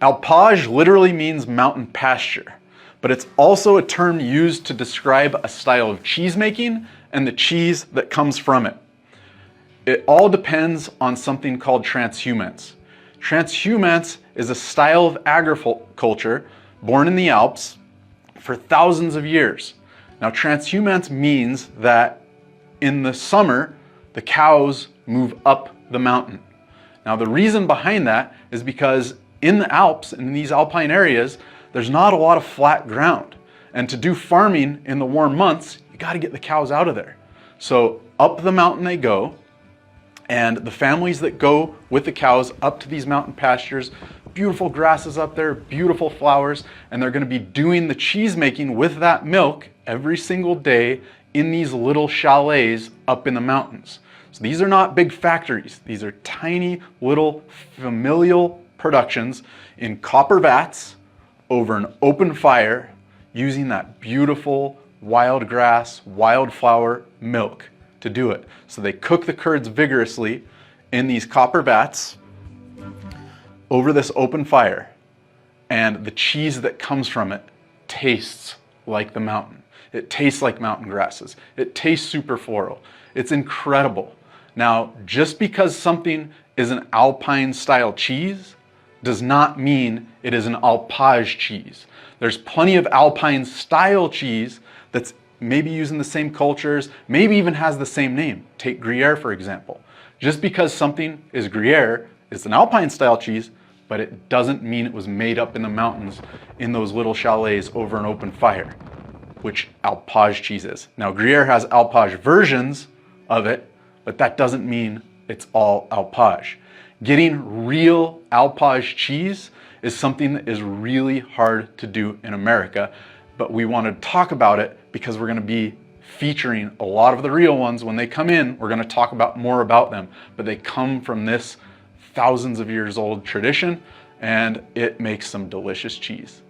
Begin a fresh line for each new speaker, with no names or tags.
Alpage literally means mountain pasture, but it's also a term used to describe a style of cheese making and the cheese that comes from it. It all depends on something called transhumance. Transhumance is a style of agriculture born in the Alps for thousands of years. Now, transhumance means that in the summer, the cows move up the mountain. Now, the reason behind that is because in the Alps, in these alpine areas, there's not a lot of flat ground. And to do farming in the warm months, you got to get the cows out of there. So up the mountain they go, and the families that go with the cows up to these mountain pastures, beautiful grasses up there, beautiful flowers, and they're going to be doing the cheese making with that milk every single day in these little chalets up in the mountains. So these are not big factories. These are tiny little familial productions in copper vats over an open fire using that beautiful wild grass, wildflower milk to do it. So they cook the curds vigorously in these copper vats over this open fire, and the cheese that comes from it tastes like the mountain. It tastes like mountain grasses. It tastes super floral. It's incredible. Now, just because something is an alpine style cheese does not mean it is an alpage cheese. There's plenty of alpine style cheese that's maybe using the same cultures, maybe even has the same name. Take Gruyere, for example. Just because something is Gruyere, it's an alpine style cheese, but it doesn't mean it was made up in the mountains in those little chalets over an open fire, which alpage cheese is. Now, Gruyere has alpage versions of it, but that doesn't mean it's all alpage. Getting real alpage cheese is something that is really hard to do in America, but we wanted to talk about it because we're going to be featuring a lot of the real ones. When they come in, we're going to talk about more about them, but they come from this thousands of years old tradition, and it makes some delicious cheese.